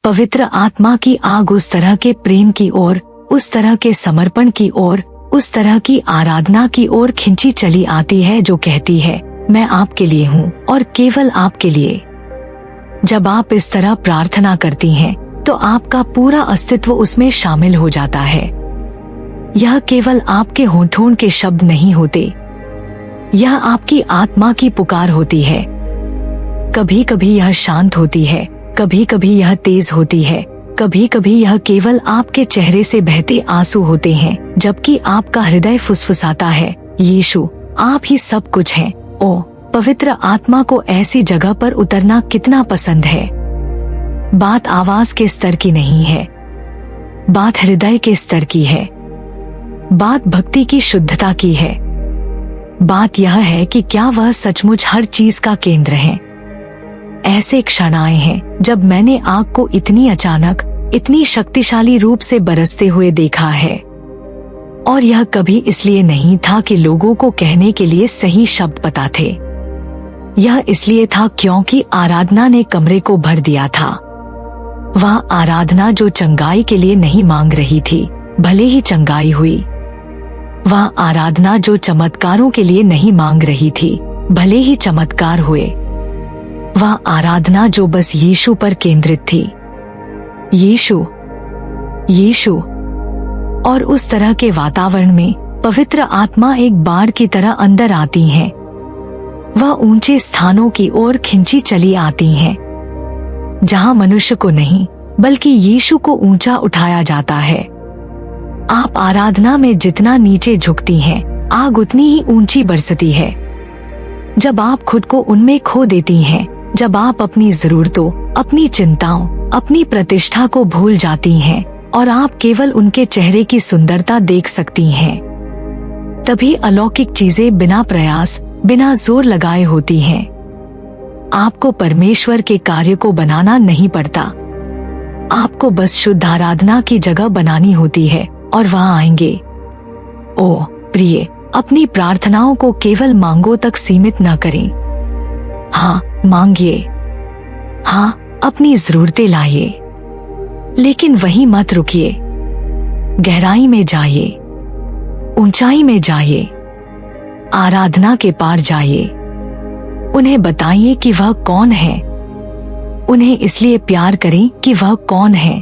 पवित्र आत्मा की आग उस तरह के प्रेम की ओर, उस तरह के समर्पण की ओर, उस तरह की आराधना की ओर खिंची चली आती है जो कहती है, मैं आपके लिए हूँ और केवल आपके लिए। जब आप इस तरह प्रार्थना करती हैं, तो आपका पूरा अस्तित्व उसमें शामिल हो जाता है। यह केवल आपके होठों के शब्द नहीं होते, यह आपकी आत्मा की पुकार होती है। कभी कभी यह शांत होती है, कभी कभी यह तेज होती है, कभी कभी यह केवल आपके चेहरे से बहते आंसू होते हैं, जबकि आपका हृदय फुसफुसाता है, यीशु आप ही सब कुछ हैं। ओ पवित्र आत्मा को ऐसी जगह पर उतरना कितना पसंद है। बात आवाज के स्तर की नहीं है, बात हृदय के स्तर की है, बात भक्ति की शुद्धता की है। बात यह है कि क्या वह सचमुच हर चीज का केंद्र है। ऐसे क्षण आए हैं जब मैंने आग को इतनी अचानक, इतनी शक्तिशाली रूप से बरसते हुए देखा है, और यह कभी इसलिए नहीं था कि लोगों को कहने के लिए सही शब्द पता थे। यह इसलिए था क्योंकि आराधना ने कमरे को भर दिया था। वह आराधना जो चंगाई के लिए नहीं मांग रही थी, भले ही चंगाई हुई। वह आराधना जो चमत्कारों के लिए नहीं मांग रही थी, भले ही चमत्कार हुए। वह आराधना जो बस यीशु पर केंद्रित थी, यीशु यीशु। और उस तरह के वातावरण में पवित्र आत्मा एक बाढ़ की तरह अंदर आती हैं। वह ऊंचे स्थानों की ओर खिंची चली आती हैं, जहां मनुष्य को नहीं बल्कि यीशु को ऊंचा उठाया जाता है। आप आराधना में जितना नीचे झुकती हैं, आग उतनी ही ऊंची बरसती है। जब आप खुद को उनमें खो देती हैं, जब आप अपनी जरूरतों, अपनी चिंताओं, अपनी प्रतिष्ठा को भूल जाती हैं और आप केवल उनके चेहरे की सुंदरता देख सकती हैं, तभी अलौकिक चीजें बिना प्रयास, बिना जोर लगाए होती हैं। आपको परमेश्वर के कार्य को बनाना नहीं पड़ता, आपको बस शुद्ध आराधना की जगह बनानी होती है और वहां आएंगे। ओ प्रिय, अपनी प्रार्थनाओं को केवल मांगो तक सीमित न करें। हाँ मांगिए, हाँ अपनी जरूरतें लाइए, लेकिन वहीं मत रुकिए। गहराई में जाइए, ऊंचाई में जाइए, आराधना के पार जाइए। उन्हें बताइए कि वह कौन है। उन्हें इसलिए प्यार करें कि वह कौन है।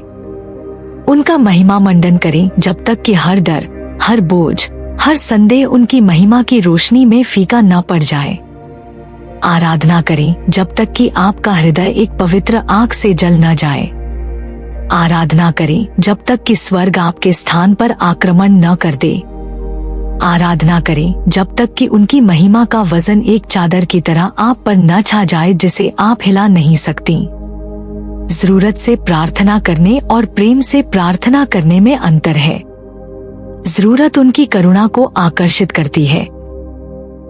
उनका महिमा मंडन करें जब तक कि हर डर, हर बोझ, हर संदेह उनकी महिमा की रोशनी में फीका न पड़ जाए। आराधना करें जब तक कि आपका हृदय एक पवित्र आग से जल न जाए। आराधना करें जब तक कि स्वर्ग आपके स्थान पर आक्रमण न कर दे। आराधना करें जब तक कि उनकी महिमा का वजन एक चादर की तरह आप पर न छा जाए जिसे आप हिला नहीं सकती। जरूरत से प्रार्थना करने और प्रेम से प्रार्थना करने में अंतर है। जरूरत उनकी करुणा को आकर्षित करती है,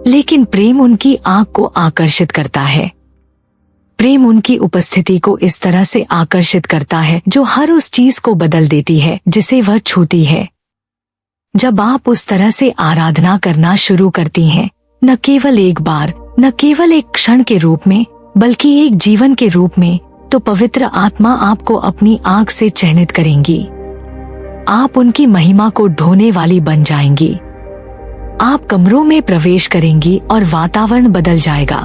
लेकिन प्रेम उनकी आँख को आकर्षित करता है। प्रेम उनकी उपस्थिति को इस तरह से आकर्षित करता है जो हर उस चीज को बदल देती है जिसे वह छूती है। जब आप उस तरह से आराधना करना शुरू करती हैं, न केवल एक बार, न केवल एक क्षण के रूप में, बल्कि एक जीवन के रूप में, तो पवित्र आत्मा आपको अपनी आग से चयनित करेंगी। आप उनकी महिमा को ढोने वाली बन जाएंगी। आप कमरों में प्रवेश करेंगी और वातावरण बदल जाएगा।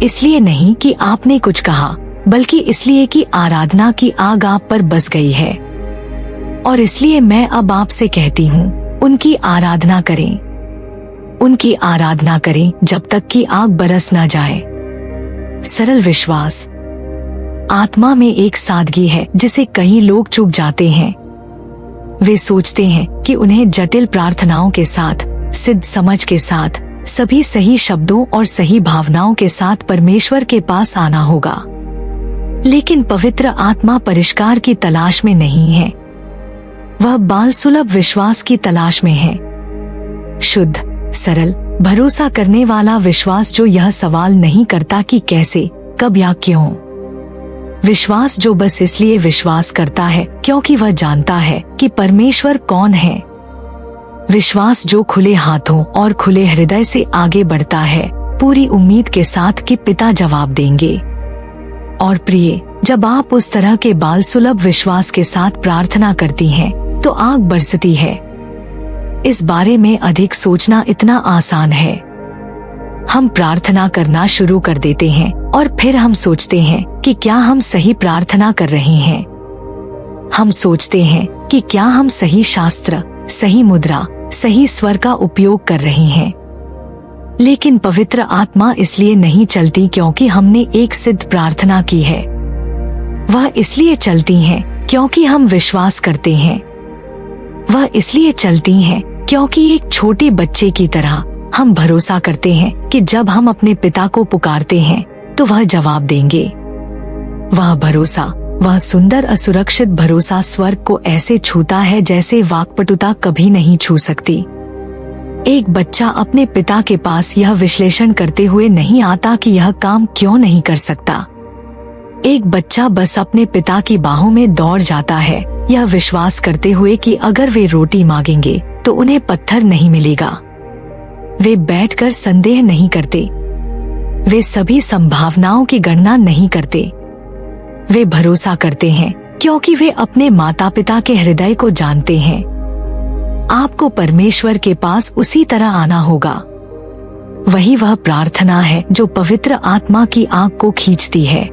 इसलिए नहीं कि आपने कुछ कहा, बल्कि इसलिए कि आराधना की आग आप पर बस गई है। और इसलिए मैं अब आपसे कहती हूँ, उनकी आराधना करें। उनकी आराधना करें जब तक कि आग बरस न जाए। सरल विश्वास। आत्मा में एक सादगी है जिसे कई लोग चूक जाते हैं। वे सोचते हैं कि उन्हें जटिल प्रार्थनाओं के साथ, सिद्ध समझ के साथ, सभी सही शब्दों और सही भावनाओं के साथ परमेश्वर के पास आना होगा। लेकिन पवित्र आत्मा परिष्कार की तलाश में नहीं है, वह बाल सुलभ विश्वास की तलाश में है। शुद्ध, सरल, भरोसा करने वाला विश्वास जो यह सवाल नहीं करता कि कैसे, कब या क्यों। विश्वास जो बस इसलिए विश्वास करता है क्योंकि वह जानता है कि परमेश्वर कौन है। विश्वास जो खुले हाथों और खुले हृदय से आगे बढ़ता है, पूरी उम्मीद के साथ कि पिता जवाब देंगे। और प्रिय, जब आप उस तरह के बाल सुलभ विश्वास के साथ प्रार्थना करती हैं, तो आग बरसती है। इस बारे में अधिक सोचना इतना आसान है। हम प्रार्थना करना शुरू कर देते हैं और फिर हम सोचते हैं कि क्या हम सही प्रार्थना कर रहे हैं। हम सोचते हैं कि क्या हम सही शास्त्र, सही मुद्रा, सही स्वर का उपयोग कर रहे हैं। लेकिन पवित्र आत्मा इसलिए नहीं चलती क्योंकि हमने एक सिद्ध प्रार्थना की है। वह इसलिए चलती हैं क्योंकि हम विश्वास करते हैं। वह इसलिए चलती हैं क्योंकि एक छोटे बच्चे की तरह हम भरोसा करते हैं कि जब हम अपने पिता को पुकारते हैं तो वह जवाब देंगे। वह भरोसा, वह सुंदर असुरक्षित भरोसा स्वर्ग को ऐसे छूता है जैसे वाक्पटुता कभी नहीं छू सकती। एक बच्चा अपने पिता के पास यह विश्लेषण करते हुए नहीं आता कि यह काम क्यों नहीं कर सकता। एक बच्चा बस अपने पिता की बाहों में दौड़ जाता है, यह विश्वास करते हुए कि अगर वे रोटी मांगेंगे तो उन्हें पत्थर नहीं मिलेगा। वे बैठकर संदेह नहीं करते। वे सभी संभावनाओं की गणना नहीं करते। वे भरोसा करते हैं क्योंकि वे अपने माता पिता के हृदय को जानते हैं। आपको परमेश्वर के पास उसी तरह आना होगा। वही वह प्रार्थना है जो पवित्र आत्मा की आंख को खींचती है।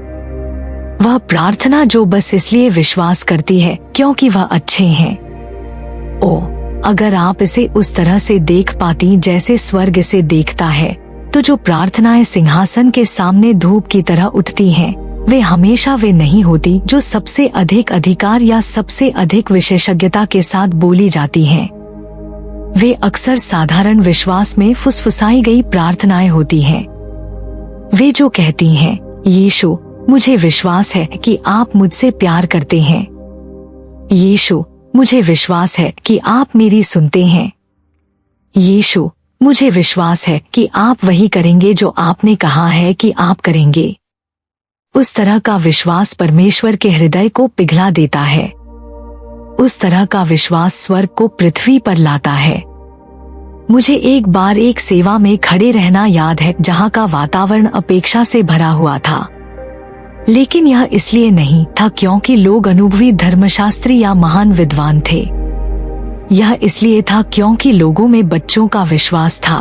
वह प्रार्थना जो बस इसलिए विश्वास करती है क्योंकि वह अच्छे हैं। ओ, अगर आप इसे उस तरह से देख पाती जैसे स्वर्ग इसे देखता है, तो जो प्रार्थनाएं सिंहासन के सामने धूप की तरह उठती हैं, वे हमेशा वे नहीं होती जो सबसे अधिक अधिकार या सबसे अधिक विशेषज्ञता के साथ बोली जाती हैं। वे अक्सर साधारण विश्वास में फुसफुसाई गई प्रार्थनाएं होती हैं। वे जो कहती हैं, यीशु, मुझे विश्वास है कि आप मुझसे प्यार करते हैं। यीशु, मुझे विश्वास है कि आप मेरी सुनते हैं। यीशु, मुझे विश्वास है कि आप वही करेंगे जो आपने कहा है कि आप करेंगे। उस तरह का विश्वास परमेश्वर के हृदय को पिघला देता है। उस तरह का विश्वास स्वर्ग को पृथ्वी पर लाता है। मुझे एक बार एक सेवा में खड़े रहना याद है जहाँ का वातावरण अपेक्षा से भरा हुआ था। लेकिन यह इसलिए नहीं था क्योंकि लोग अनुभवी धर्मशास्त्री या महान विद्वान थे। यह इसलिए था क्योंकि लोगों में बच्चों का विश्वास था।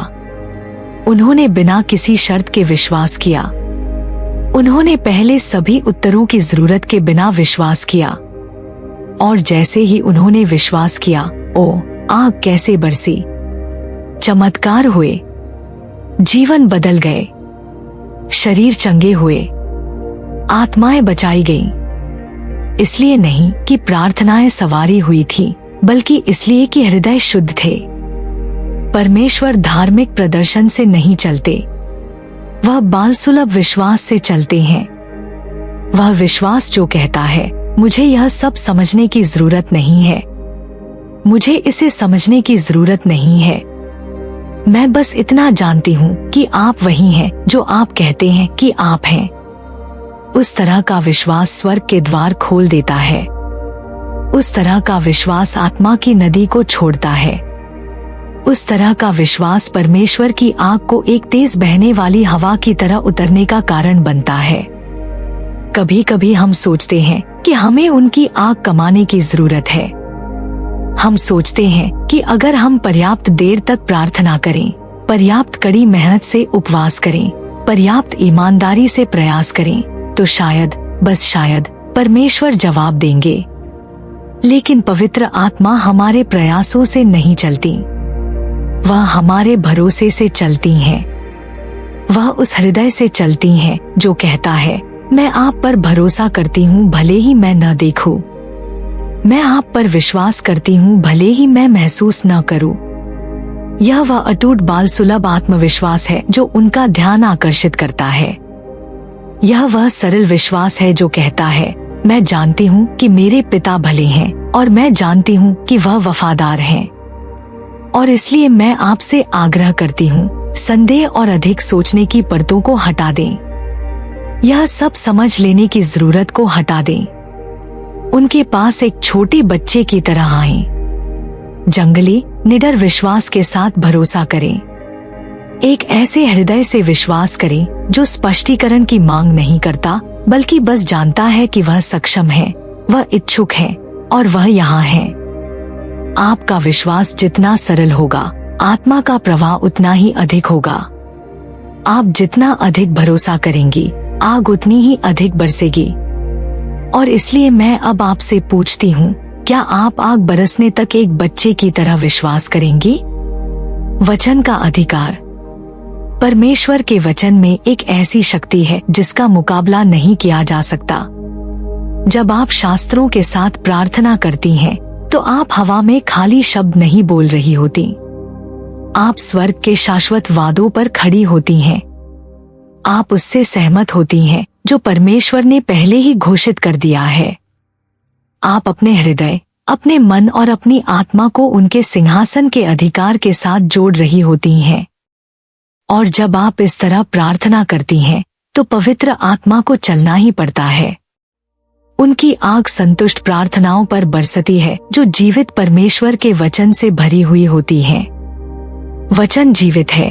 उन्होंने बिना किसी शर्त के विश्वास किया। उन्होंने पहले सभी उत्तरों की जरूरत के बिना विश्वास किया। और जैसे ही उन्होंने विश्वास किया, ओ, आग कैसे बरसी, चमत्कार हुए, जीवन बदल गए, शरीर चंगे हुए, आत्माएं बचाई गईं। इसलिए नहीं कि प्रार्थनाएं सवारी हुई थी, बल्कि इसलिए कि हृदय शुद्ध थे। परमेश्वर धार्मिक प्रदर्शन से नहीं चलते, वह बाल सुलभ विश्वास से चलते हैं। वह विश्वास जो कहता है, मुझे यह सब समझने की जरूरत नहीं है, मुझे इसे समझने की जरूरत नहीं है, मैं बस इतना जानती हूँ कि आप वही हैं जो आप कहते हैं कि आप हैं। उस तरह का विश्वास स्वर्ग के द्वार खोल देता है। उस तरह का विश्वास आत्मा की नदी को छोड़ता है। उस तरह का विश्वास परमेश्वर की आग को एक तेज बहने वाली हवा की तरह उतरने का कारण बनता है। कभी कभी हम सोचते हैं कि हमें उनकी आग कमाने की जरूरत है। हम सोचते हैं कि अगर हम पर्याप्त देर तक प्रार्थना करें, पर्याप्त कड़ी मेहनत से उपवास करें, पर्याप्त ईमानदारी से प्रयास करें, तो शायद, बस शायद, परमेश्वर जवाब देंगे। लेकिन पवित्र आत्मा हमारे प्रयासों से नहीं चलती, वह हमारे भरोसे से चलती हैं। वह उस हृदय से चलती हैं जो कहता है, मैं आप पर भरोसा करती हूँ भले ही मैं न देखूं, मैं आप पर विश्वास करती हूँ भले ही मैं महसूस न करूं। यह वह अटूट बाल सुलभ आत्मविश्वास है जो उनका ध्यान आकर्षित करता है। यह वह सरल विश्वास है जो कहता है, मैं जानती हूँ कि मेरे पिता भले हैं और मैं जानती हूँ कि वह वफादार हैं, और इसलिए मैं आपसे आग्रह करती हूँ, संदेह और अधिक सोचने की परतों को हटा दें। यह सब समझ लेने की जरूरत को हटा दें। उनके पास एक छोटे बच्चे की तरह आएं। जंगली, निडर विश्वास के साथ भरोसा करें। एक ऐसे हृदय से विश्वास करें जो स्पष्टीकरण की मांग नहीं करता, बल्कि बस जानता है कि वह सक्षम है, वह इच्छुक है और वह यहाँ है। आपका विश्वास जितना सरल होगा, आत्मा का प्रवाह उतना ही अधिक होगा। आप जितना अधिक भरोसा करेंगी, आग उतनी ही अधिक बरसेगी। और इसलिए मैं अब आपसे पूछती हूँ, क्या आप आग बरसने तक एक बच्चे की तरह विश्वास करेंगी? वचन का अधिकार। परमेश्वर के वचन में एक ऐसी शक्ति है जिसका मुकाबला नहीं किया जा सकता। जब आप शास्त्रों के साथ प्रार्थना करती हैं, तो आप हवा में खाली शब्द नहीं बोल रही होती। आप स्वर्ग के शाश्वत वादों पर खड़ी होती हैं। आप उससे सहमत होती हैं जो परमेश्वर ने पहले ही घोषित कर दिया है। आप अपने हृदय, अपने मन और अपनी आत्मा को उनके सिंहासन के अधिकार के साथ जोड़ रही होती हैं। और जब आप इस तरह प्रार्थना करती हैं, तो पवित्र आत्मा को चलना ही पड़ता है। उनकी आग संतुष्ट प्रार्थनाओं पर बरसती है जो जीवित परमेश्वर के वचन से भरी हुई होती हैं। वचन जीवित है।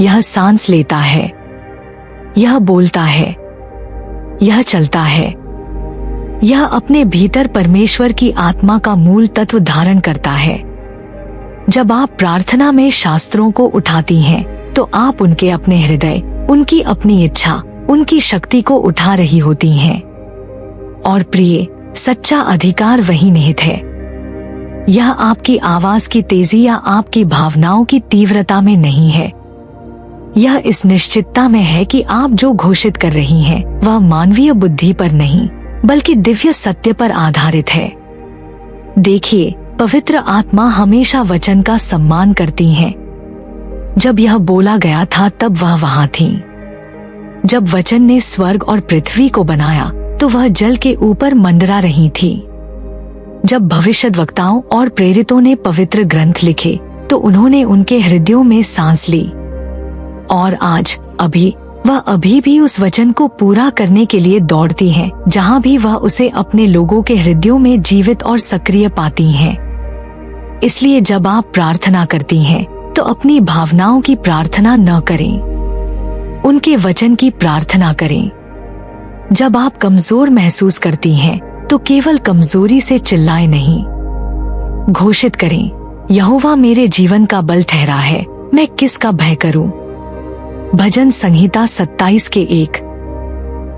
यह सांस लेता है, यह बोलता है, यह चलता है। यह अपने भीतर परमेश्वर की आत्मा का मूल तत्व धारण करता है। जब आप प्रार्थना में शास्त्रों को उठाती हैं, तो आप उनके अपने हृदय, उनकी अपनी इच्छा, उनकी शक्ति को उठा रही होती हैं। और प्रिय, सच्चा अधिकार वही निहित है। यह आपकी आवाज की तेजी या आपकी भावनाओं की तीव्रता में नहीं है। यह इस निश्चितता में है कि आप जो घोषित कर रही हैं, वह मानवीय बुद्धि पर नहीं, बल्कि दिव्य सत्य पर आधारित है। देखिए, पवित्र आत्मा हमेशा वचन का सम्मान करती है। जब यह बोला गया था तब वह वहां थी। जब वचन ने स्वर्ग और पृथ्वी को बनाया, तो वह जल के ऊपर मंडरा रही थी। जब भविष्यद्वक्ताओं और प्रेरितों ने पवित्र ग्रंथ लिखे, तो उन्होंने उनके हृदयों में सांस ली। और आज, वह अभी भी उस वचन को पूरा करने के लिए दौड़ती हैं, जहां भी वह उसे अपने लोगों के हृदयों में जीवित और सक्रिय पाती हैं। इसलिए जब आप प्रार्थना करती हैं, तो अपनी भावनाओं की प्रार्थना न करें, उनके वचन की प्रार्थना करें। जब आप कमजोर महसूस करती हैं, तो केवल कमजोरी से चिल्लाएं नहीं, घोषित करें, यहोवा मेरे जीवन का बल ठहरा है, मैं किसका भय करूं। भजन संहिता 27:1।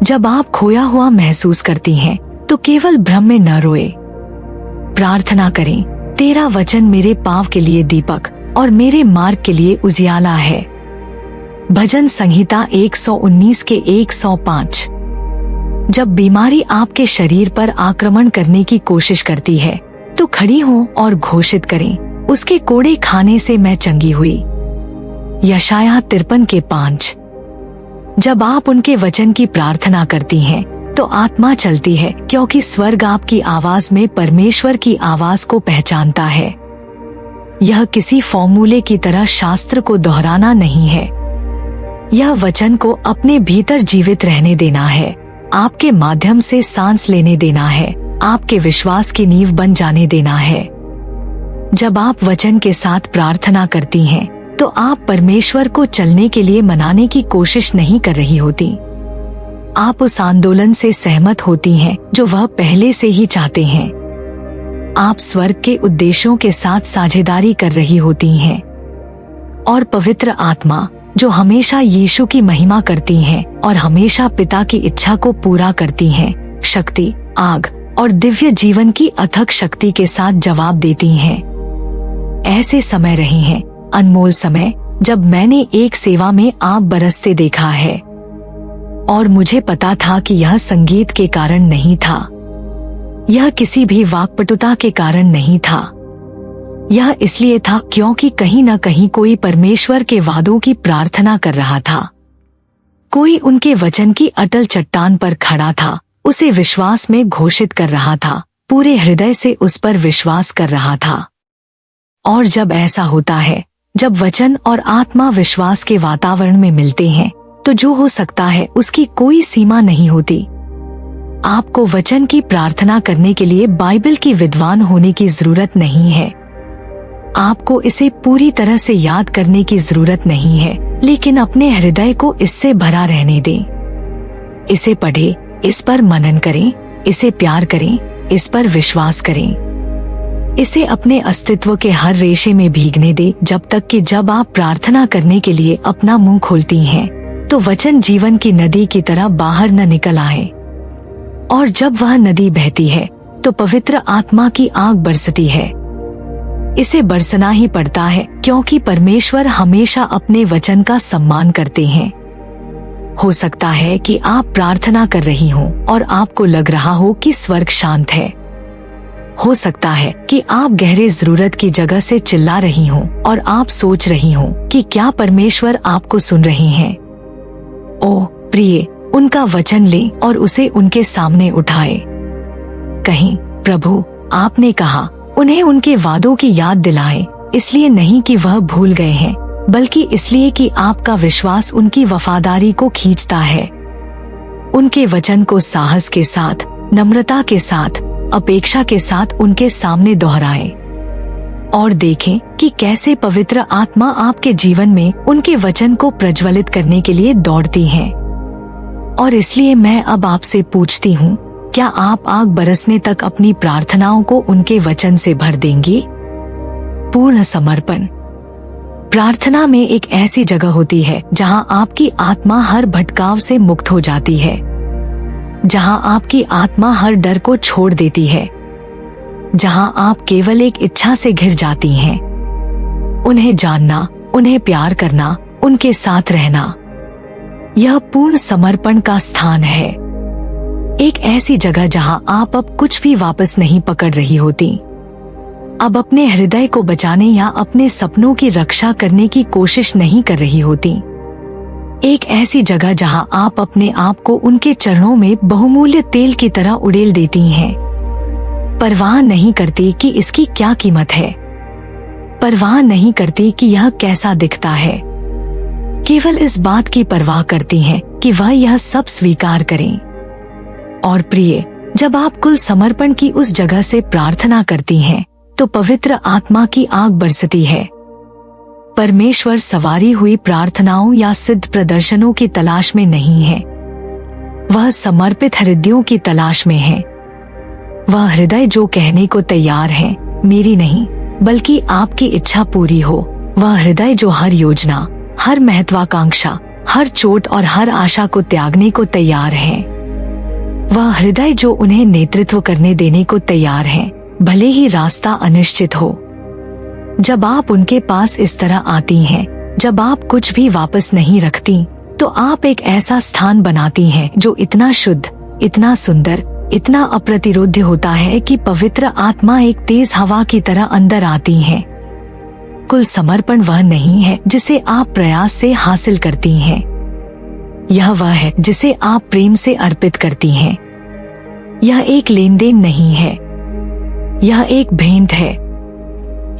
जब आप खोया हुआ महसूस करती हैं, तो केवल भ्रम में न रोए, प्रार्थना करें, तेरा वचन मेरे पाँव के लिए दीपक और मेरे मार्ग के लिए उजियाला है। भजन संहिता 119:105। जब बीमारी आपके शरीर पर आक्रमण करने की कोशिश करती है, तो खड़ी हो और घोषित करें, उसके कोड़े खाने से मैं चंगी हुई। यशायाह 53:5। जब आप उनके वचन की प्रार्थना करती हैं, तो आत्मा चलती है, क्योंकि स्वर्ग आपकी आवाज में परमेश्वर की आवाज को पहचानता है। यह किसी फॉर्मूले की तरह शास्त्र को दोहराना नहीं है। यह वचन को अपने भीतर जीवित रहने देना है, आपके माध्यम से सांस लेने देना है, आपके विश्वास की नींव बन जाने देना है। जब आप वचन के साथ प्रार्थना करती हैं, तो आप परमेश्वर को चलने के लिए मनाने की कोशिश नहीं कर रही होती। आप उस आंदोलन से सहमत होती हैं जो वह पहले से ही चाहते हैं। आप स्वर्ग के उद्देश्यों के साथ साझेदारी कर रही होती हैं। और पवित्र आत्मा, जो हमेशा यीशु की महिमा करती हैं और हमेशा पिता की इच्छा को पूरा करती हैं, शक्ति, आग और दिव्य जीवन की अथक शक्ति के साथ जवाब देती हैं। ऐसे समय रहे हैं, अनमोल समय, जब मैंने एक सेवा में आग बरसते देखा है, और मुझे पता था कि यह संगीत के कारण नहीं था, यह किसी भी वाक्पटुता के कारण नहीं था। यह इसलिए था क्योंकि कहीं न कहीं कोई परमेश्वर के वादों की प्रार्थना कर रहा था। कोई उनके वचन की अटल चट्टान पर खड़ा था, उसे विश्वास में घोषित कर रहा था, पूरे हृदय से उस पर विश्वास कर रहा था। और जब ऐसा होता है, जब वचन और आत्मा विश्वास के वातावरण में मिलते हैं, तो जो हो सकता है उसकी कोई सीमा नहीं होती। आपको वचन की प्रार्थना करने के लिए बाइबल की विद्वान होने की जरूरत नहीं है। आपको इसे पूरी तरह से याद करने की जरूरत नहीं है, लेकिन अपने हृदय को इससे भरा रहने दें। इसे पढ़े, इस पर मनन करें, इसे प्यार करें, इस पर विश्वास करें। इसे अपने अस्तित्व के हर रेशे में भीगने दे, जब तक कि जब आप प्रार्थना करने के लिए अपना मुंह खोलती हैं, तो वचन जीवन की नदी की तरह बाहर न निकल आए। और जब वह नदी बहती है तो पवित्र आत्मा की आग बरसती है। इसे बरसना ही पड़ता है, क्योंकि परमेश्वर हमेशा अपने वचन का सम्मान करते हैं। हो सकता है कि आप प्रार्थना कर रही हो और आपको लग रहा हो कि स्वर्ग शांत है। हो सकता है कि आप गहरे जरूरत की जगह से चिल्ला रही हो और आप सोच रही हो कि क्या परमेश्वर आपको सुन रहे हैं। ओ प्रिय, उनका वचन लें और उसे उनके सामने उठाए। कहीं, प्रभु, आपने कहा, उन्हें उनके वादों की याद दिलाएं, इसलिए नहीं कि वह भूल गए हैं, बल्कि इसलिए कि आपका विश्वास उनकी वफादारी को खींचता है। उनके वचन को साहस के साथ, नम्रता के साथ, अपेक्षा के साथ उनके सामने दोहराएं और देखें कि कैसे पवित्र आत्मा आपके जीवन में उनके वचन को प्रज्वलित करने के लिए दौड़ती है। और इसलिए मैं अब आपसे पूछती हूँ, क्या आप आग बरसने तक अपनी प्रार्थनाओं को उनके वचन से भर देंगी? पूर्ण समर्पण। प्रार्थना में एक ऐसी जगह होती है जहाँ आपकी आत्मा हर भटकाव से मुक्त हो जाती है, जहाँ आपकी आत्मा हर डर को छोड़ देती है, जहाँ आप केवल एक इच्छा से घिर जाती हैं, उन्हें जानना, उन्हें प्यार करना, उनके साथ रहना। यह पूर्ण समर्पण का स्थान है, एक ऐसी जगह जहाँ आप अब कुछ भी वापस नहीं पकड़ रही होती, अब अपने हृदय को बचाने या अपने सपनों की रक्षा करने की कोशिश नहीं कर रही होती। एक ऐसी जगह जहां आप अपने आप को उनके चरणों में बहुमूल्य तेल की तरह उड़ेल देती हैं, परवाह नहीं करती कि इसकी क्या कीमत है, परवाह नहीं करती कि यह कैसा दिखता है, केवल इस बात की परवाह करती हैं कि वह यह सब स्वीकार करें। और प्रिय, जब आप कुल समर्पण की उस जगह से प्रार्थना करती हैं, तो पवित्र आत्मा की आग बरसती है। परमेश्वर सवारी हुई प्रार्थनाओं या सिद्ध प्रदर्शनों की तलाश में नहीं है, वह समर्पित हृदयों की तलाश में है। वह हृदय जो कहने को तैयार है, मेरी नहीं बल्कि आपकी इच्छा पूरी हो। वह हृदय जो हर योजना, हर महत्वाकांक्षा, हर चोट और हर आशा को त्यागने को तैयार है। वह हृदय जो उन्हें नेतृत्व करने देने को तैयार है, भले ही रास्ता अनिश्चित हो। जब आप उनके पास इस तरह आती हैं, जब आप कुछ भी वापस नहीं रखती, तो आप एक ऐसा स्थान बनाती हैं जो इतना शुद्ध, इतना सुंदर, इतना अप्रतिरोध्य होता है कि पवित्र आत्मा एक तेज हवा की तरह अंदर आती है। कुल समर्पण वह नहीं है जिसे आप प्रयास से हासिल करती हैं, यह वह है जिसे आप प्रेम से अर्पित करती हैं। यह एक लेन देन नहीं है, यह एक भेंट है।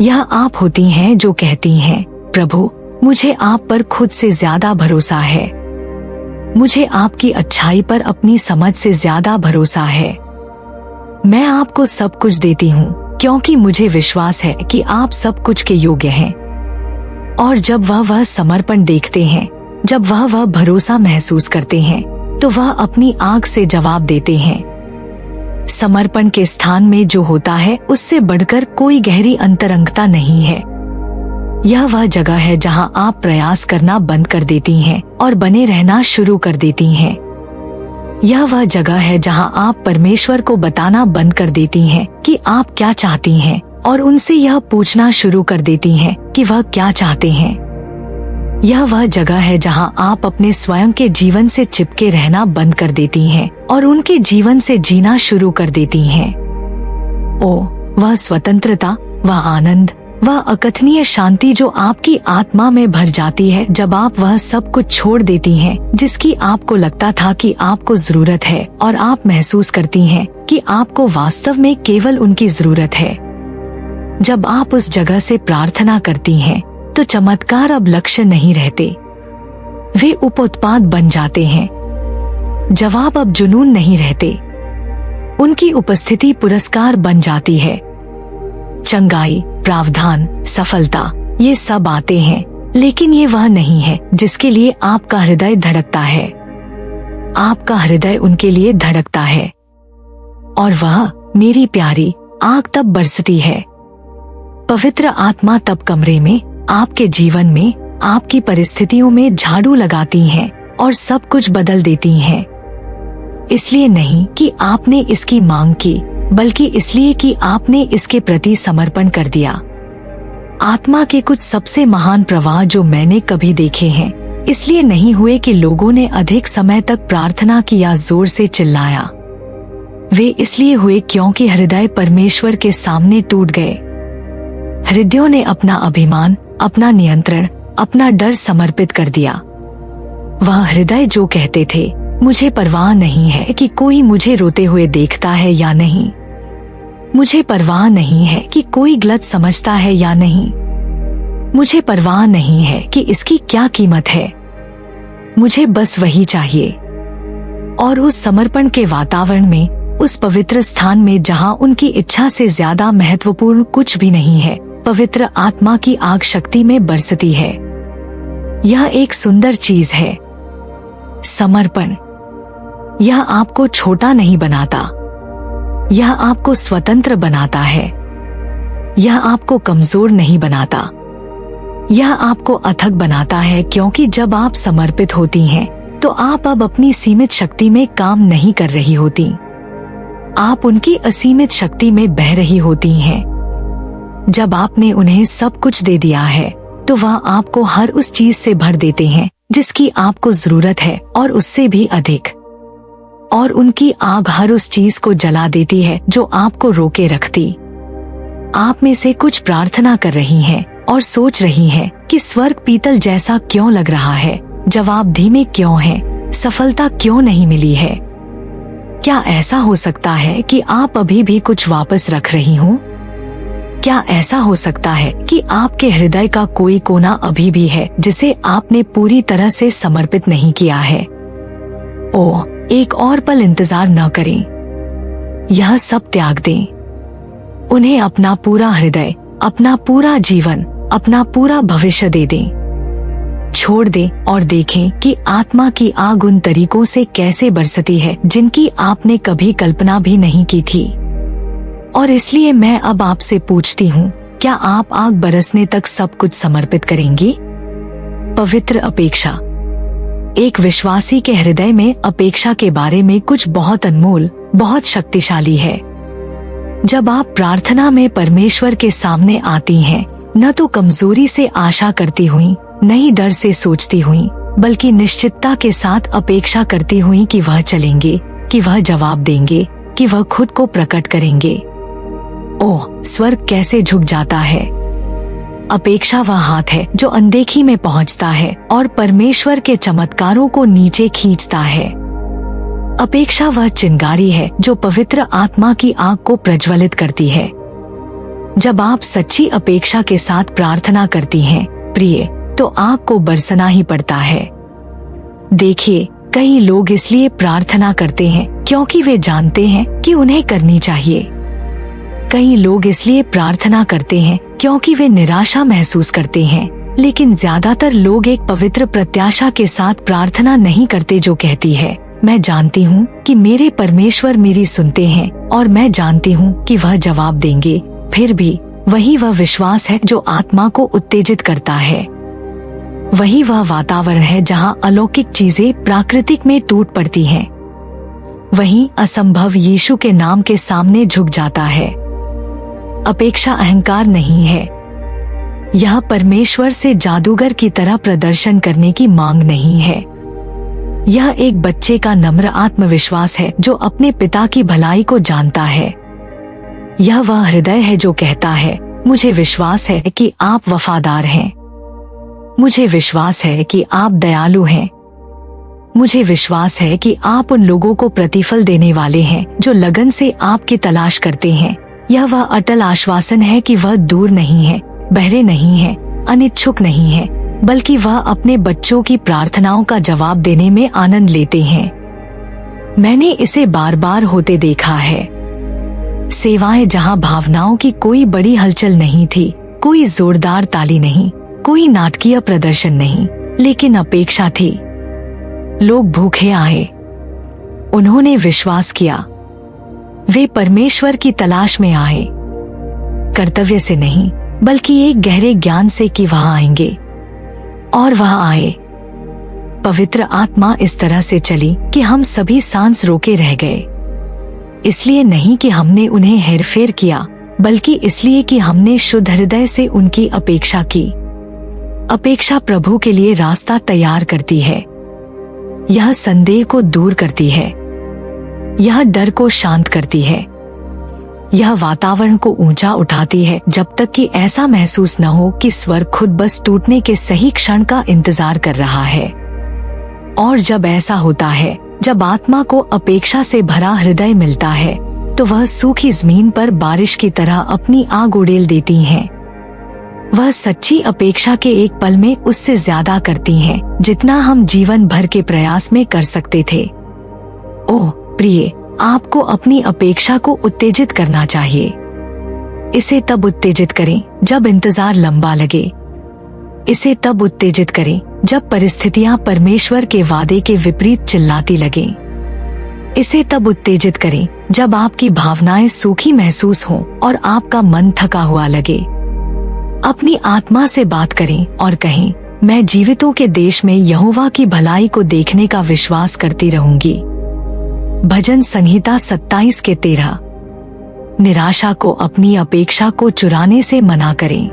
यह आप होती हैं जो कहती हैं, प्रभु, मुझे आप पर खुद से ज्यादा भरोसा है, मुझे आपकी अच्छाई पर अपनी समझ से ज्यादा भरोसा है। मैं आपको सब कुछ देती हूँ क्योंकि मुझे विश्वास है कि आप सब कुछ के योग्य हैं। और जब वह समर्पण देखते हैं, जब वह भरोसा महसूस करते हैं, तो वह अपनी आग से जवाब देते हैं। समर्पण के स्थान में जो होता है उससे बढ़कर कोई गहरी अंतरंगता नहीं है। यह वह जगह है जहां आप प्रयास करना बंद कर देती हैं और बने रहना शुरू कर देती हैं। यह वह जगह है जहां आप परमेश्वर को बताना बंद कर देती हैं कि आप क्या चाहती हैं और उनसे यह पूछना शुरू कर देती हैं कि वह क्या चाहते हैं। यह वह जगह है जहां आप अपने स्वयं के जीवन से चिपके रहना बंद कर देती हैं और उनके जीवन से जीना शुरू कर देती हैं। ओ, वह स्वतंत्रता, वह आनंद, वह अकथनीय शांति जो आपकी आत्मा में भर जाती है जब आप वह सब कुछ छोड़ देती हैं जिसकी आपको लगता था कि आपको जरूरत है, और आप महसूस करती हैं कि आपको वास्तव में केवल उनकी जरूरत है। जब आप उस जगह से प्रार्थना करती हैं, तो चमत्कार अब लक्ष्य नहीं रहते, वे उपोत्पाद बन जाते हैं। जवाब अब जुनून नहीं रहते, उनकी उपस्थिति पुरस्कार बन जाती है। चंगाई, प्रावधान, सफलता, ये सब आते हैं, लेकिन ये वह नहीं है जिसके लिए आपका हृदय धड़कता है। आपका हृदय उनके लिए धड़कता है और वह मेरी प्यारी आग तब बरसती है। पवित्र आत्मा तब कमरे में, आपके जीवन में, आपकी परिस्थितियों में झाड़ू लगाती हैं और सब कुछ बदल देती हैं। इसलिए नहीं कि आपने इसकी मांग की, बल्कि इसलिए कि आपने इसके प्रति समर्पण कर दिया। आत्मा के कुछ सबसे महान प्रवाह जो मैंने कभी देखे हैं, इसलिए नहीं हुए कि लोगों ने अधिक समय तक प्रार्थना की या जोर से चिल्लाया। वे इसलिए हुए क्योंकि हृदय परमेश्वर के सामने टूट गए। हृदयों ने अपना अभिमान, अपना नियंत्रण, अपना डर समर्पित कर दिया। वह हृदय जो कहते थे, मुझे परवाह नहीं है कि कोई मुझे रोते हुए देखता है या नहीं, मुझे परवाह नहीं है कि कोई गलत समझता है या नहीं, मुझे परवाह नहीं है कि इसकी क्या कीमत है, मुझे बस वही चाहिए। और उस समर्पण के वातावरण में, उस पवित्र स्थान में जहां उनकी इच्छा से ज्यादा महत्वपूर्ण कुछ भी नहीं है, पवित्र आत्मा की आग शक्ति में बरसती है। यह एक सुंदर चीज है। समर्पण, यह आपको छोटा नहीं बनाता, यह आपको स्वतंत्र बनाता है। यह आपको कमजोर नहीं बनाता, यह आपको अथक बनाता है, क्योंकि जब आप समर्पित होती हैं, तो आप अब अपनी सीमित शक्ति में काम नहीं कर रही होती, आप उनकी असीमित शक्ति में बह रही होती हैं। जब आपने उन्हें सब कुछ दे दिया है, तो वह आपको हर उस चीज से भर देते हैं जिसकी आपको जरूरत है और उससे भी अधिक। और उनकी आग हर उस चीज को जला देती है जो आपको रोके रखती। आप में से कुछ प्रार्थना कर रही हैं और सोच रही हैं कि स्वर्ग पीतल जैसा क्यों लग रहा है, जवाब धीमे क्यों हैं, सफलता क्यों नहीं मिली है। क्या ऐसा हो सकता है कि आप अभी भी कुछ वापस रख रही हो? क्या ऐसा हो सकता है कि आपके हृदय का कोई कोना अभी भी है जिसे आपने पूरी तरह से समर्पित नहीं किया है? ओह, एक और पल इंतजार न करें, यह सब त्याग दें। उन्हें अपना पूरा हृदय, अपना पूरा जीवन, अपना पूरा भविष्य दे दें। छोड़ दें और देखें कि आत्मा की आग उन तरीकों से कैसे बरसती है जिनकी आपने कभी कल्पना भी नहीं की थी। और इसलिए मैं अब आपसे पूछती हूँ, क्या आप आग बरसने तक सब कुछ समर्पित करेंगी? पवित्र अपेक्षा। एक विश्वासी के हृदय में अपेक्षा के बारे में कुछ बहुत अनमोल, बहुत शक्तिशाली है। जब आप प्रार्थना में परमेश्वर के सामने आती हैं, न तो कमजोरी से आशा करती हुई, न ही डर से सोचती हुई, बल्कि निश्चितता के साथ अपेक्षा करती हुई कि वह चलेंगे, कि वह जवाब देंगे, कि वह खुद को प्रकट करेंगे। ओह, स्वर्ग कैसे झुक जाता है। अपेक्षा वह हाथ है जो अनदेखी में पहुंचता है और परमेश्वर के चमत्कारों को नीचे खींचता है। अपेक्षा वह चिंगारी है जो पवित्र आत्मा की आग को प्रज्वलित करती है। जब आप सच्ची अपेक्षा के साथ प्रार्थना करती हैं, प्रिय, तो आग को बरसना ही पड़ता है। देखिए, कई लोग इसलिए प्रार्थना करते हैं क्योंकि वे जानते हैं कि उन्हें करनी चाहिए। कई लोग इसलिए प्रार्थना करते हैं क्योंकि वे निराशा महसूस करते हैं, लेकिन ज्यादातर लोग एक पवित्र प्रत्याशा के साथ प्रार्थना नहीं करते जो कहती है, मैं जानती हूँ कि मेरे परमेश्वर मेरी सुनते हैं और मैं जानती हूँ कि वह जवाब देंगे। फिर भी वही वह विश्वास है जो आत्मा को उत्तेजित करता है। वही वह वातावरण है जहाँ अलौकिक चीजें प्राकृतिक में टूट पड़ती हैं। वही असंभव यीशु के नाम के सामने झुक जाता है। अपेक्षा अहंकार नहीं है। यह परमेश्वर से जादूगर की तरह प्रदर्शन करने की मांग नहीं है। यह एक बच्चे का नम्र आत्मविश्वास है जो अपने पिता की भलाई को जानता है। यह वह हृदय है जो कहता है, मुझे विश्वास है कि आप वफादार हैं, मुझे विश्वास है कि आप दयालु हैं, मुझे विश्वास है कि आप उन लोगों को प्रतिफल देने वाले हैं जो लगन से आपकी तलाश करते हैं। यह वह अटल आश्वासन है कि वह दूर नहीं है, बहरे नहीं है, अनिच्छुक नहीं है, बल्कि वह अपने बच्चों की प्रार्थनाओं का जवाब देने में आनंद लेते हैं। मैंने इसे बार बार होते देखा है। सेवाएं जहां भावनाओं की कोई बड़ी हलचल नहीं थी, कोई जोरदार ताली नहीं, कोई नाटकीय प्रदर्शन नहीं, लेकिन अपेक्षा थी। लोग भूखे आए, उन्होंने विश्वास किया। वे परमेश्वर की तलाश में आए, कर्तव्य से नहीं बल्कि एक गहरे ज्ञान से कि वहां आएंगे, और वहां आए। पवित्र आत्मा इस तरह से चली कि हम सभी सांस रोके रह गए। इसलिए नहीं कि हमने उन्हें हेरफेर किया, बल्कि इसलिए कि हमने शुद्ध हृदय से उनकी अपेक्षा की। अपेक्षा प्रभु के लिए रास्ता तैयार करती है। यह संदेह को दूर करती है, यह डर को शांत करती है, यह वातावरण को ऊंचा उठाती है जब तक कि ऐसा महसूस न हो कि स्वर्ग खुद बस टूटने के सही क्षण का इंतजार कर रहा है। और जब ऐसा होता है, जब आत्मा को अपेक्षा से भरा हृदय मिलता है, तो वह सूखी जमीन पर बारिश की तरह अपनी आग उड़ेल देती हैं। वह सच्ची अपेक्षा के एक पल में उससे ज्यादा करती हैं, जितना हम जीवन भर के प्रयास में कर सकते थे। ओह प्रिय, आपको अपनी अपेक्षा को उत्तेजित करना चाहिए। इसे तब उत्तेजित करें जब इंतजार लंबा लगे। इसे तब उत्तेजित करें जब परिस्थितियां परमेश्वर के वादे के विपरीत चिल्लाती लगें। इसे तब उत्तेजित करें जब आपकी भावनाएं सूखी महसूस हों और आपका मन थका हुआ लगे। अपनी आत्मा से बात करें और कहें, मैं जीवितों के देश में यहोवा की भलाई को देखने का विश्वास करती रहूंगी। भजन संहिता 27:13। निराशा को अपनी अपेक्षा को चुराने से मना करें।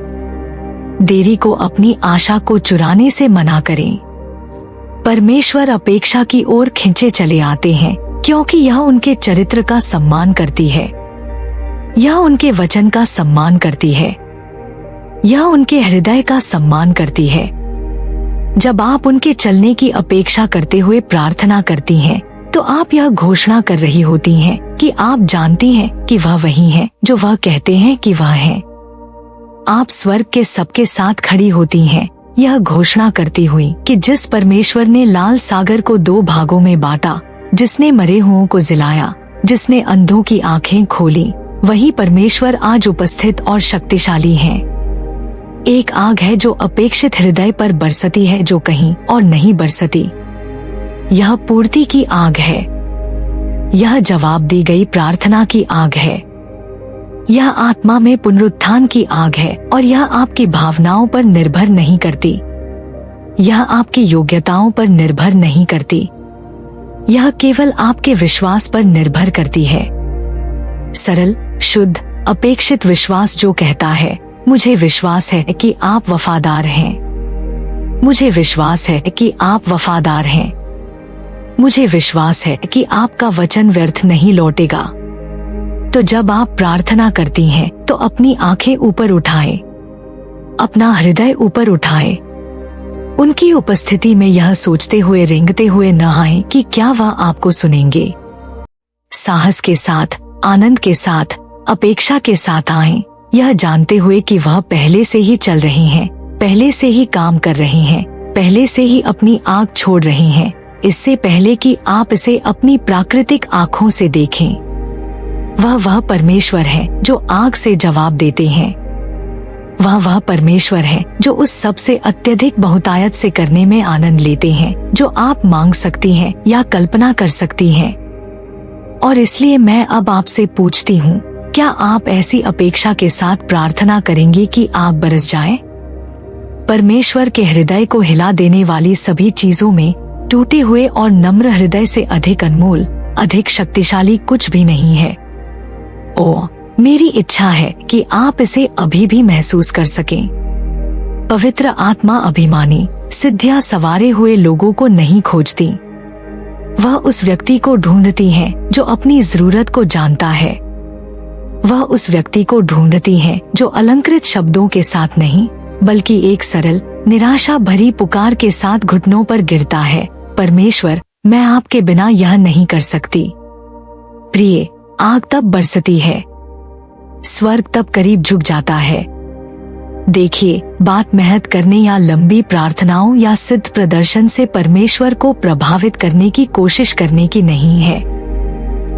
देरी को अपनी आशा को चुराने से मना करें। परमेश्वर अपेक्षा की ओर खिंचे चले आते हैं, क्योंकि यह उनके चरित्र का सम्मान करती है, यह उनके वचन का सम्मान करती है, यह उनके हृदय का सम्मान करती है। जब आप उनके चलने की अपेक्षा करते हुए प्रार्थना करती हैं, तो आप यह घोषणा कर रही होती हैं कि आप जानती हैं कि वह वही है जो वह कहते हैं कि वह है। आप स्वर्ग के सबके साथ खड़ी होती हैं, यह घोषणा करती हुई कि जिस परमेश्वर ने लाल सागर को 2 भागों में बांटा, जिसने मरे हुओं को जिलाया, जिसने अंधों की आंखें खोली, वही परमेश्वर आज उपस्थित और शक्तिशाली है। एक आग है जो अपेक्षित हृदय पर बरसती है, जो कहीं और नहीं बरसती। यह पूर्ति की आग है, यह जवाब दी गई प्रार्थना की आग है, यह आत्मा में पुनरुत्थान की आग है, और यह आपकी भावनाओं पर निर्भर नहीं करती, यह आपकी योग्यताओं पर निर्भर नहीं करती, यह केवल आपके विश्वास पर निर्भर करती है। सरल, शुद्ध, अपेक्षित विश्वास जो कहता है, मुझे विश्वास है कि आप वफादार हैं, मुझे विश्वास है कि आप वफादार हैं, मुझे विश्वास है कि आपका वचन व्यर्थ नहीं लौटेगा। तो जब आप प्रार्थना करती हैं, तो अपनी आंखें ऊपर उठाएं, अपना हृदय ऊपर उठाएं। उनकी उपस्थिति में यह सोचते हुए रेंगते हुए न आएं कि क्या वह आपको सुनेंगे। साहस के साथ, आनंद के साथ, अपेक्षा के साथ आएं, यह जानते हुए कि वह पहले से ही चल रही हैं, पहले से ही काम कर रही हैं, पहले से ही अपनी आग छोड़ रही हैं, इससे पहले कि आप इसे अपनी प्राकृतिक आँखों से देखें। वह परमेश्वर है जो आग से जवाब देते हैं। वह परमेश्वर है जो उस सबसे अत्यधिक बहुतायत से करने में आनंद लेते हैं जो आप मांग सकती हैं या कल्पना कर सकती हैं। और इसलिए मैं अब आपसे पूछती हूँ, क्या आप ऐसी अपेक्षा के साथ प्रार्थना करेंगी कि आग बरस जाए? परमेश्वर के हृदय को हिला देने वाली सभी चीजों में टूटे हुए और नम्र हृदय से अधिक अनमोल, अधिक शक्तिशाली कुछ भी नहीं है। ओह, मेरी इच्छा है कि आप इसे अभी भी महसूस कर सकें। पवित्र आत्मा अभिमानी, सिद्धियां सवारे हुए लोगों को नहीं खोजती। वह उस व्यक्ति को ढूंढती है जो अपनी जरूरत को जानता है। वह उस व्यक्ति को ढूंढती है जो अलंकृत शब्दों के साथ नहीं, बल्कि एक सरल, निराशा भरी पुकार के साथ घुटनों पर गिरता है, परमेश्वर, मैं आपके बिना यह नहीं कर सकती। प्रिय, आग तब बरसती है, स्वर्ग तब करीब झुक जाता है। देखिए, बात मेहनत करने या लंबी प्रार्थनाओं या सिद्ध प्रदर्शन से परमेश्वर को प्रभावित करने की कोशिश करने की नहीं है।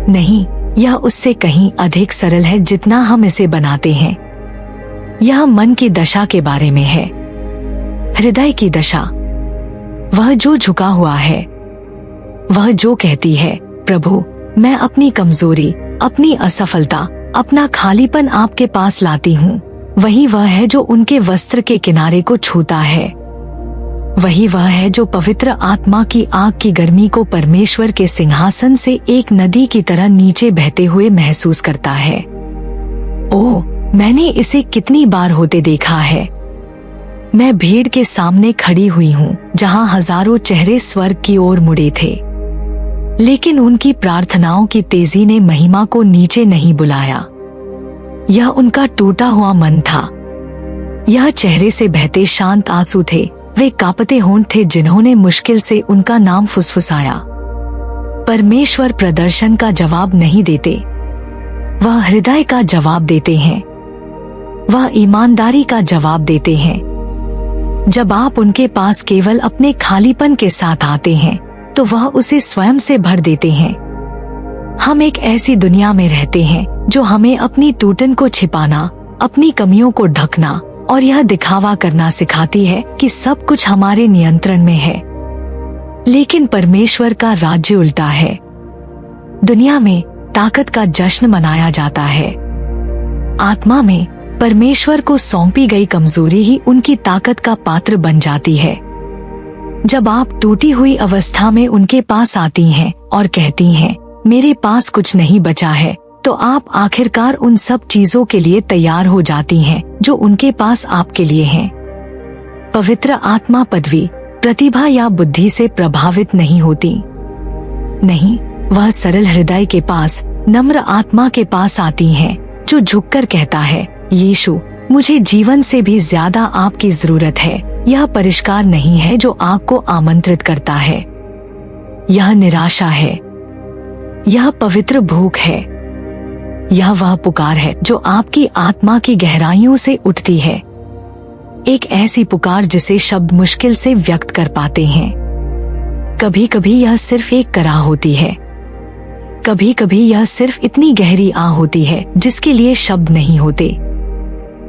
नहीं, यह उससे कहीं अधिक सरल है जितना हम इसे बनाते हैं। यह मन की दशा के बारे में है, हृदय की दशा। वह जो झुका हुआ है, वह जो कहती है, प्रभु, मैं अपनी कमजोरी, अपनी असफलता, अपना खालीपन आपके पास लाती हूँ। वही वह है जो उनके वस्त्र के किनारे को छूता है। वही वह है जो पवित्र आत्मा की आग की गर्मी को परमेश्वर के सिंहासन से एक नदी की तरह नीचे बहते हुए महसूस करता है। ओह, मैंने इसे कितनी बार होते देखा है। मैं भीड़ के सामने खड़ी हुई हूँ, जहाँ हजारों चेहरे स्वर्ग की ओर मुड़े थे, लेकिन उनकी प्रार्थनाओं की तेजी ने महिमा को नीचे नहीं बुलाया। यह उनका टूटा हुआ मन था। यह चेहरे से बहते शांत आंसू थे। वे कांपते होंठ थे जिन्होंने मुश्किल से उनका नाम फुसफुसाया। परमेश्वर प्रदर्शन का जवाब नहीं देते, वह हृदय का जवाब देते हैं। वह ईमानदारी का जवाब देते हैं। जब आप उनके पास केवल अपने खालीपन के साथ आते हैं, तो वह उसे स्वयं से भर देते हैं। हम एक ऐसी दुनिया में रहते हैं जो हमें अपनी टूटन को छिपाना, अपनी कमियों को ढकना और यह दिखावा करना सिखाती है कि सब कुछ हमारे नियंत्रण में है। लेकिन परमेश्वर का राज्य उल्टा है। दुनिया में ताकत का जश्न मनाया जाता है। आत्मा में परमेश्वर को सौंपी गई कमजोरी ही उनकी ताकत का पात्र बन जाती है। जब आप टूटी हुई अवस्था में उनके पास आती हैं और कहती हैं, मेरे पास कुछ नहीं बचा है, तो आप आखिरकार उन सब चीजों के लिए तैयार हो जाती हैं जो उनके पास आपके लिए हैं। पवित्र आत्मा पदवी, प्रतिभा या बुद्धि से प्रभावित नहीं होती। नहीं, वह सरल हृदय के पास, नम्र आत्मा के पास आती हैं, जो झुककर कहता है, यीशु, मुझे जीवन से भी ज्यादा आपकी जरूरत है। यह परिष्कार नहीं है जो आग को आमंत्रित करता है। यह निराशा है। यह पवित्र भूख है। यह वह पुकार है जो आपकी आत्मा की गहराइयों से उठती है। एक ऐसी पुकार जिसे शब्द मुश्किल से व्यक्त कर पाते हैं। कभी कभी यह सिर्फ एक कराह होती है। कभी कभी यह सिर्फ इतनी गहरी आह होती है जिसके लिए शब्द नहीं होते।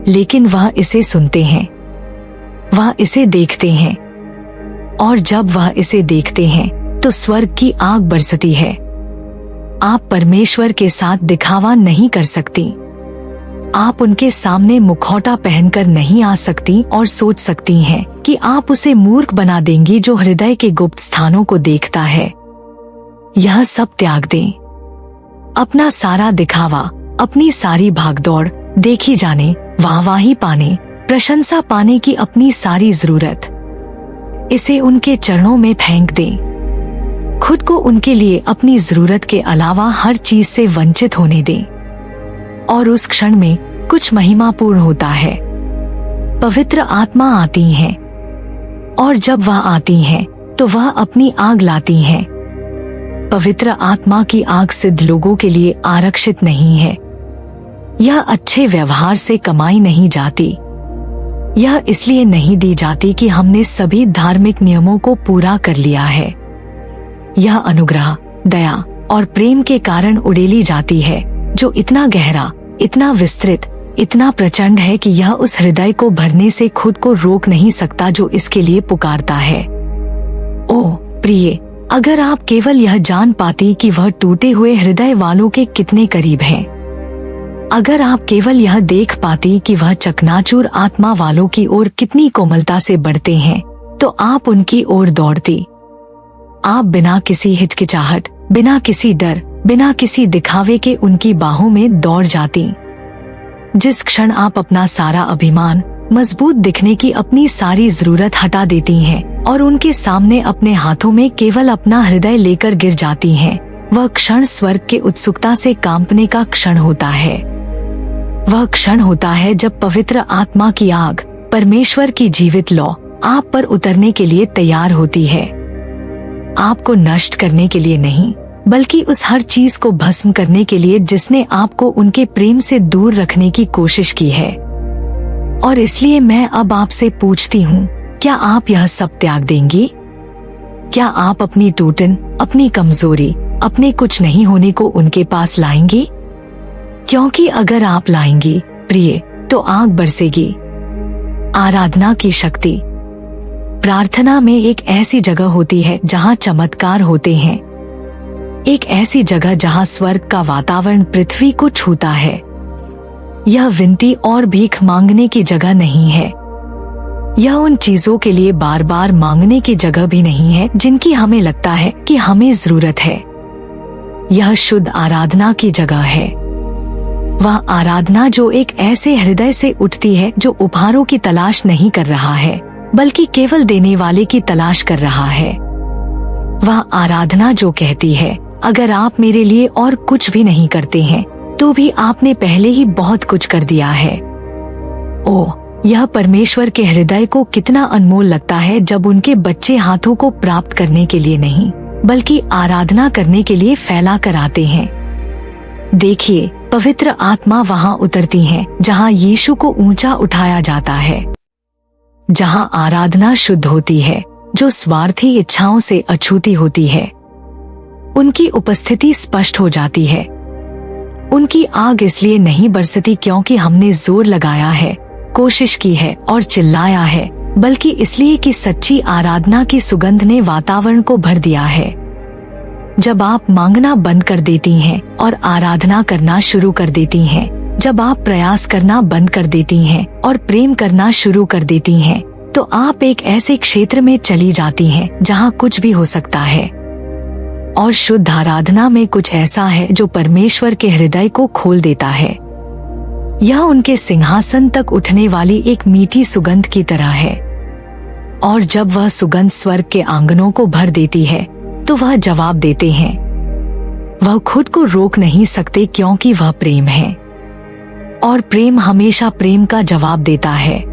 लेकिन वह इसे सुनते हैं, वह इसे देखते हैं, और जब वह इसे देखते हैं तो स्वर्ग की आग बरसती है। आप परमेश्वर के साथ दिखावा नहीं कर सकती। आप उनके सामने मुखौटा पहनकर नहीं आ सकती और सोच सकती हैं कि आप उसे मूर्ख बना देंगी जो हृदय के गुप्त स्थानों को देखता है। यह सब त्याग दें। अपना सारा दिखावा, अपनी सारी भागदौड़, देखी जाने, वाहवाही पाने, प्रशंसा पाने की अपनी सारी जरूरत, इसे उनके चरणों में फेंक दें। खुद को उनके लिए अपनी जरूरत के अलावा हर चीज से वंचित होने दें। और उस क्षण में कुछ महिमापूर्ण होता है। पवित्र आत्मा आती है, और जब वह आती है तो वह अपनी आग लाती है। पवित्र आत्मा की आग सिद्ध लोगों के लिए आरक्षित नहीं है। यह अच्छे व्यवहार से कमाई नहीं जाती। यह इसलिए नहीं दी जाती कि हमने सभी धार्मिक नियमों को पूरा कर लिया है। यह अनुग्रह, दया और प्रेम के कारण उड़ेली जाती है, जो इतना गहरा, इतना विस्तृत, इतना प्रचंड है कि यह उस हृदय को भरने से खुद को रोक नहीं सकता जो इसके लिए पुकारता है। ओह प्रिय, अगर आप केवल यह जान पाती कि वह टूटे हुए हृदय वालों के कितने करीब हैं, अगर आप केवल यह देख पाती कि वह चकनाचूर आत्मा वालों की ओर कितनी कोमलता से बढ़ते हैं, तो आप उनकी ओर दौड़ती। आप बिना किसी हिचकिचाहट, बिना किसी डर, बिना किसी दिखावे के उनकी बाहों में दौड़ जाती। जिस क्षण आप अपना सारा अभिमान, मजबूत दिखने की अपनी सारी जरूरत हटा देती हैं और उनके सामने अपने हाथों में केवल अपना हृदय लेकर गिर जाती हैं, वह क्षण स्वर्ग के उत्सुकता से कांपने का क्षण होता है। वह क्षण होता है जब पवित्र आत्मा की आग, परमेश्वर की जीवित लौ, आप पर उतरने के लिए तैयार होती है। आपको नष्ट करने के लिए नहीं, बल्कि उस हर चीज को भस्म करने के लिए जिसने आपको उनके प्रेम से दूर रखने की कोशिश की है। और इसलिए मैं अब आपसे पूछती हूँ, क्या आप यह सब त्याग देंगी? क्या आप अपनी टूटन, अपनी कमजोरी, अपने कुछ नहीं होने को उनके पास लाएंगी? क्योंकि अगर आप लाएंगी प्रिय, तो आग बरसेगी। आराधना की शक्ति। प्रार्थना में एक ऐसी जगह होती है जहाँ चमत्कार होते हैं। एक ऐसी जगह जहाँ स्वर्ग का वातावरण पृथ्वी को छूता है। यह विनती और भीख मांगने की जगह नहीं है। यह उन चीजों के लिए बार बार मांगने की जगह भी नहीं है जिनकी हमें लगता है कि हमें जरूरत है। यह शुद्ध आराधना की जगह है। वह आराधना जो एक ऐसे हृदय से उठती है जो उपहारों की तलाश नहीं कर रहा है, बल्कि केवल देने वाले की तलाश कर रहा है। वह आराधना जो कहती है, अगर आप मेरे लिए और कुछ भी नहीं करते हैं तो भी आपने पहले ही बहुत कुछ कर दिया है। ओह, यह परमेश्वर के हृदय को कितना अनमोल लगता है जब उनके बच्चे हाथों को प्राप्त करने के लिए नहीं, बल्कि आराधना करने के लिए फैला कर आते हैं। देखिए, पवित्र आत्मा वहाँ उतरती है जहाँ यीशु को ऊंचा उठाया जाता है, जहाँ आराधना शुद्ध होती है, जो स्वार्थी इच्छाओं से अछूती होती है। उनकी उपस्थिति स्पष्ट हो जाती है। उनकी आग इसलिए नहीं बरसती क्योंकि हमने जोर लगाया है, कोशिश की है और चिल्लाया है, बल्कि इसलिए कि सच्ची आराधना की सुगंध ने वातावरण को भर दिया है। जब आप मांगना बंद कर देती हैं और आराधना करना शुरू कर देती हैं, जब आप प्रयास करना बंद कर देती हैं और प्रेम करना शुरू कर देती हैं, तो आप एक ऐसे क्षेत्र में चली जाती हैं जहां कुछ भी हो सकता है। और शुद्ध आराधना में कुछ ऐसा है जो परमेश्वर के हृदय को खोल देता है। यह उनके सिंहासन तक उठने वाली एक मीठी सुगंध की तरह है। और जब वह सुगंध स्वर्ग के आंगनों को भर देती है तो वह जवाब देते हैं। वह खुद को रोक नहीं सकते क्योंकि वह प्रेम है, और प्रेम हमेशा प्रेम का जवाब देता है।